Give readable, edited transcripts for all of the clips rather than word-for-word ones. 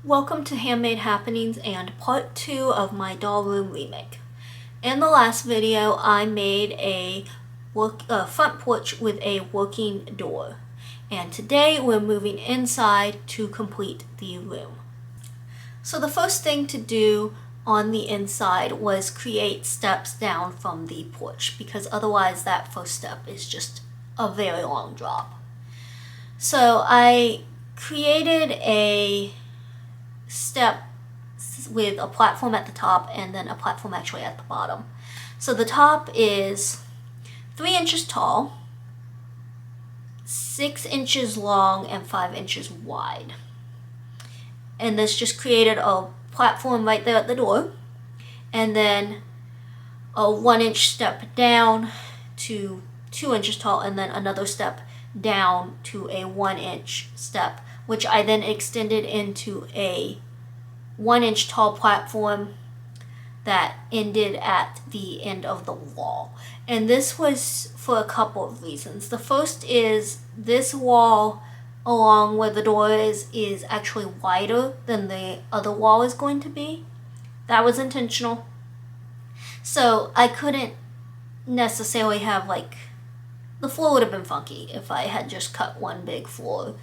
Welcome to Handmade Happenings and part 2 of my doll room remake. In the last video, I made a front porch with a working door. And today we're moving inside to complete the room. So the first thing to do on the inside was create steps down from the porch, because otherwise that first step is just a very long drop. So I created a step with a platform at the top and then a platform actually at the bottom. So the top is 3 inches tall, 6 inches long, and 5 inches wide. And this just created a platform right there at the door, and then a 1-inch step down to 2 inches tall, and then another step down to a 1-inch step, which I then extended into a 1-inch tall platform that ended at the end of the wall. And this was for a couple of reasons. The first is this wall along where the door is actually wider than the other wall is going to be. That was intentional. So I couldn't necessarily have, the floor would have been funky if I had just cut one big floor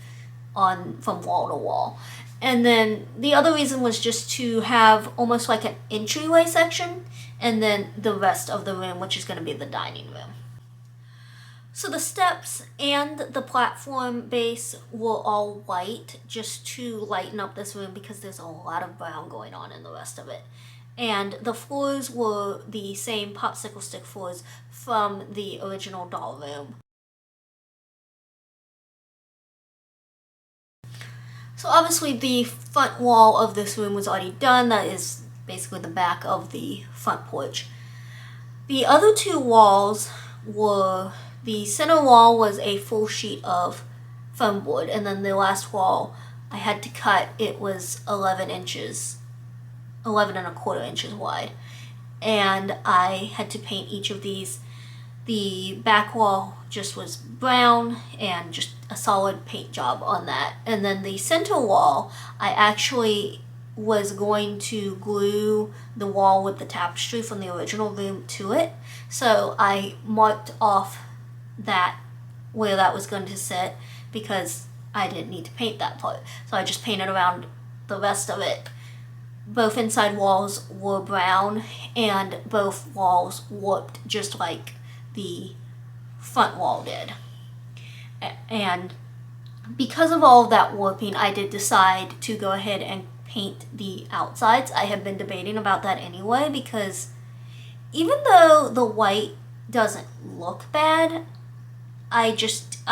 from wall to wall. And then the other reason was just to have almost like an entryway section, and then the rest of the room, which is going to be the dining room. So the steps and the platform base were all white just to lighten up this room, because there's a lot of brown going on in the rest of it. And the floors were the same popsicle stick floors from the original doll room. So obviously the front wall of this room was already done. That is basically the back of the front porch. The other two walls were, the center wall was a full sheet of foam board, and then the last wall I had to cut. It was 11 and a quarter inches wide, and I had to paint each of these. The back wall just was brown and just a solid paint job on that. And then the center wall, I actually was going to glue the wall with the tapestry from the original room to it. So I marked off that where that was going to sit, because I didn't need to paint that part. So I just painted around the rest of it. Both inside walls were brown, and both walls warped just like the front wall did. And because of all of that warping, I did decide to go ahead and paint the outsides. I had been debating about that anyway, because even though the white doesn't look bad, I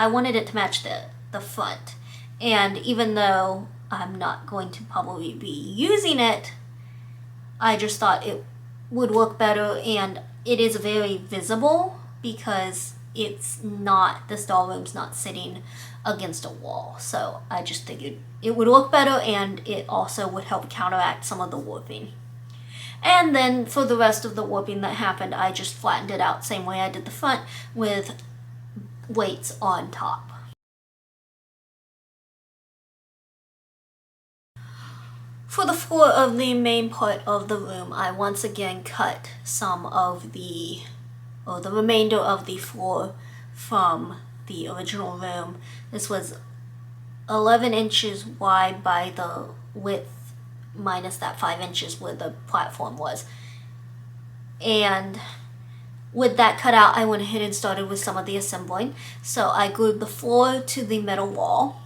wanted it to match the front. And even though I'm not going to probably be using it, I just thought it would look better, and it is very visible because this doll room's not sitting against a wall. So I just figured it would look better, and it also would help counteract some of the warping. And then for the rest of the warping that happened, I just flattened it out same way I did the front, with weights on top. For the floor of the main part of the room, I once again cut some of the remainder of the floor from the original room. This was 11 inches wide by the width minus that 5 inches where the platform was. And with that cut out, I went ahead and started with some of the assembling. So I glued the floor to the middle wall.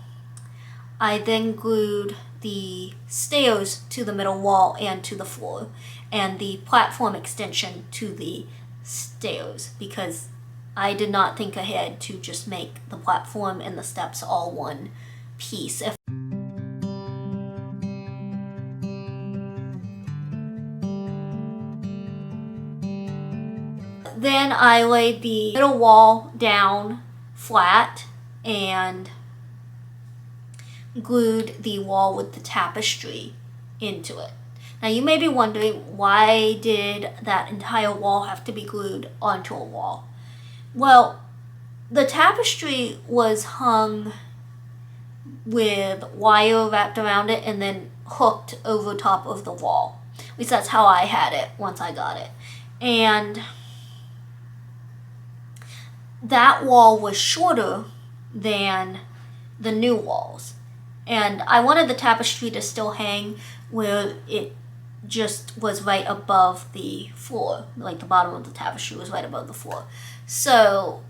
I then glued the stairs to the middle wall and to the floor, and the platform extension to the stairs, because I did not think ahead to just make the platform and the steps all one piece. Then I laid the middle wall down flat and glued the wall with the tapestry into it. Now you may be wondering, why did that entire wall have to be glued onto a wall? Well, the tapestry was hung with wire wrapped around it, and then hooked over top of the wall. At least that's how I had it once I got it. And that wall was shorter than the new walls. And I wanted the tapestry to still hang where it just was right above the floor. Like the bottom of the tapestry was right above the floor. So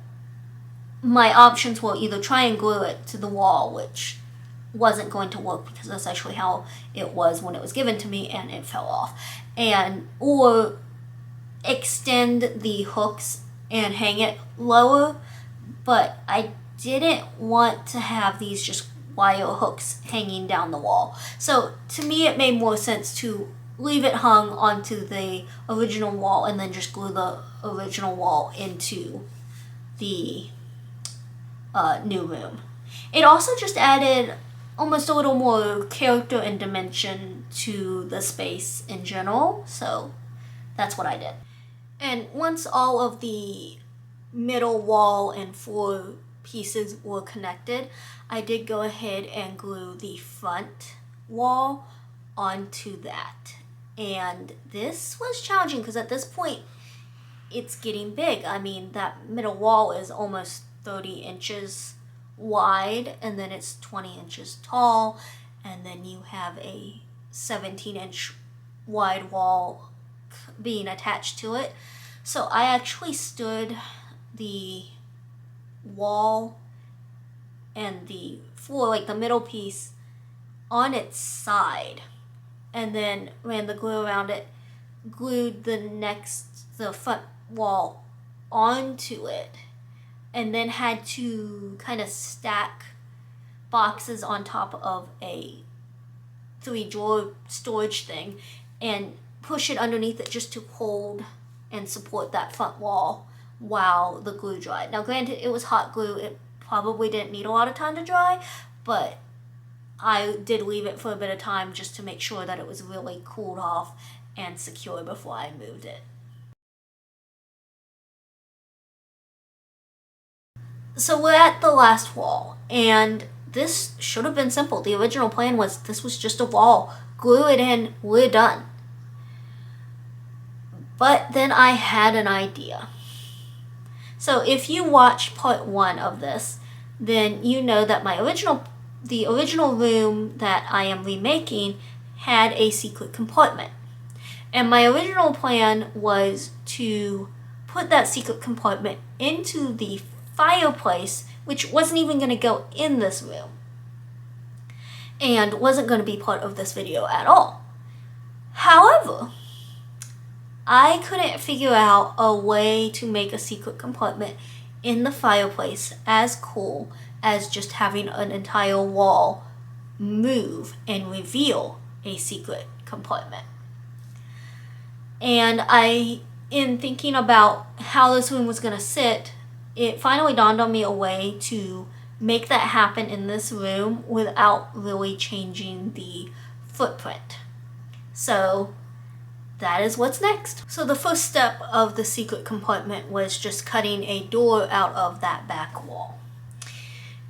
my options were either try and glue it to the wall, which wasn't going to work because that's actually how it was when it was given to me and it fell off. Or extend the hooks and hang it lower, but I didn't want to have these just wire hooks hanging down the wall. So to me it made more sense to leave it hung onto the original wall and then just glue the original wall into the new room. It also just added almost a little more character and dimension to the space in general, so that's what I did. And once all of the middle wall and floor pieces were connected, I did go ahead and glue the front wall onto that. And this was challenging because at this point it's getting big. I mean, that middle wall is almost 30 inches wide, and then it's 20 inches tall, and then you have a 17-inch wide wall being attached to it. So I actually stood the wall and the floor, like the middle piece, on its side, and then ran the glue around it, glued the front wall onto it, and then had to kind of stack boxes on top of a 3-drawer storage thing and push it underneath it just to hold and support that front wall while the glue dried. Now granted, it was hot glue, it probably didn't need a lot of time to dry, but I did leave it for a bit of time just to make sure that it was really cooled off and secure before I moved it. So we're at the last wall, and this should have been simple. The original plan was this was just a wall. Glue it in, we're done. But then I had an idea. So if you watched part 1 of this, then you know that the original room that I am remaking had a secret compartment. And my original plan was to put that secret compartment into the fireplace, which wasn't even going to go in this room and wasn't going to be part of this video at all. However, I couldn't figure out a way to make a secret compartment in the fireplace as cool as just having an entire wall move and reveal a secret compartment. And in thinking about how this room was going to sit, it finally dawned on me a way to make that happen in this room without really changing the footprint. So that is what's next. So the first step of the secret compartment was just cutting a door out of that back wall.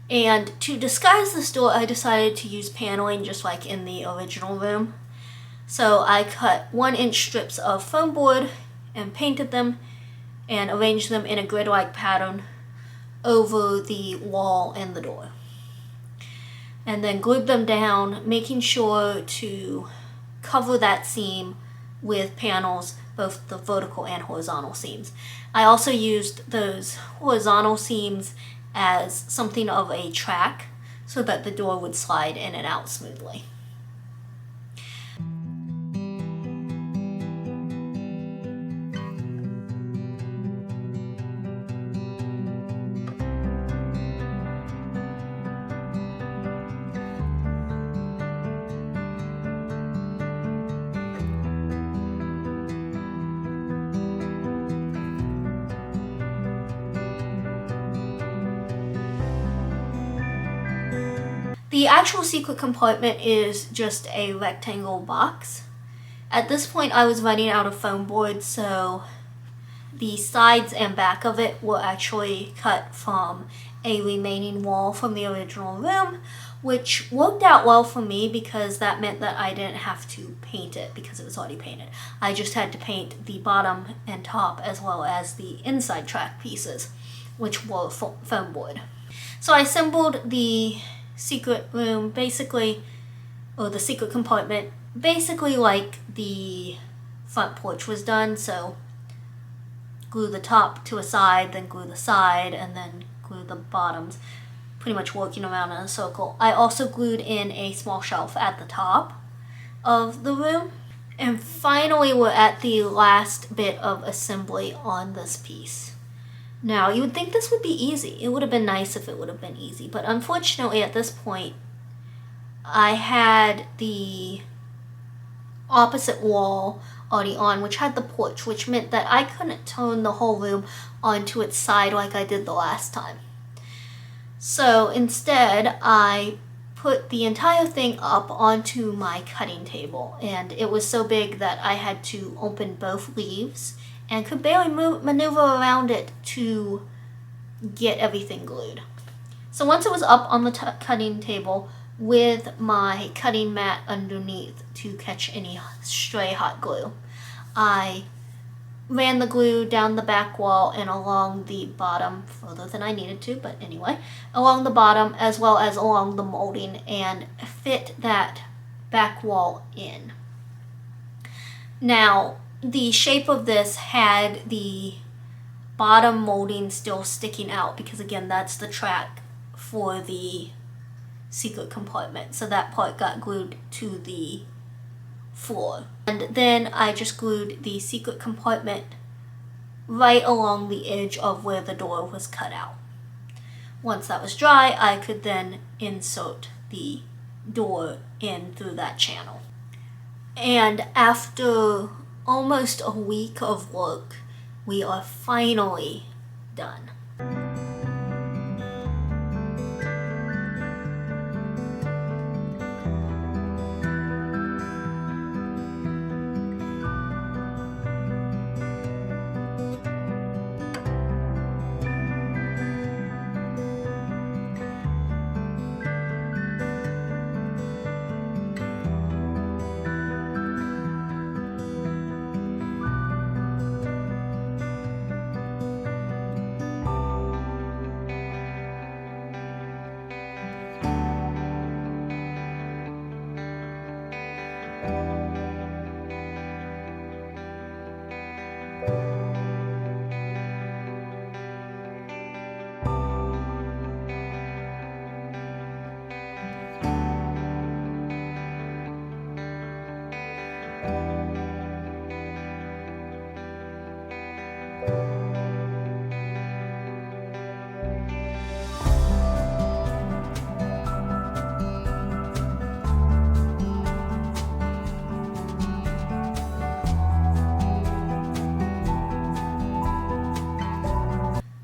And to disguise this door, I decided to use paneling just like in the original room. So I cut 1-inch strips of foam board and painted them and arranged them in a grid-like pattern over the wall and the door. And then glued them down, making sure to cover that seam with panels, both the vertical and horizontal seams. I also used those horizontal seams as something of a track so that the door would slide in and out smoothly. The actual secret compartment is just a rectangle box. At this point I was running out of foam board, so the sides and back of it were actually cut from a remaining wall from the original room, which worked out well for me because that meant that I didn't have to paint it because it was already painted. I just had to paint the bottom and top as well as the inside track pieces, which were foam board. So I assembled the secret room basically, or the secret compartment, basically like the front porch was done. So glue the top to a side, then glue the side, and then glue the bottoms, pretty much working around in a circle. I also glued in a small shelf at the top of the room. And finally, we're at the last bit of assembly on this piece. Now, you would think this would be easy. It would have been nice if it would have been easy, but unfortunately at this point, I had the opposite wall already on, which had the porch, which meant that I couldn't turn the whole room onto its side like I did the last time. So instead, I put the entire thing up onto my cutting table, and it was so big that I had to open both leaves and could barely maneuver around it to get everything glued. So once it was up on the cutting table with my cutting mat underneath to catch any stray hot glue, I ran the glue down the back wall and along the bottom, further than I needed to, but anyway, along the bottom as well as along the molding, and fit that back wall in. Now, the shape of this had the bottom molding still sticking out because, again, that's the track for the secret compartment. So that part got glued to the floor. And then I just glued the secret compartment right along the edge of where the door was cut out. Once that was dry, I could then insert the door in through that channel. And after almost a week of work, we are finally done.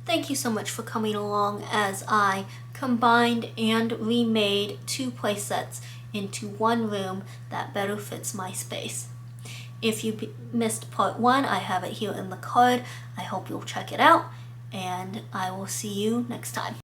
Thank you so much for coming along as I combined and remade 2 playsets into one room that better fits my space. If you missed part 1, I have it here in the card. I hope you'll check it out, and I will see you next time.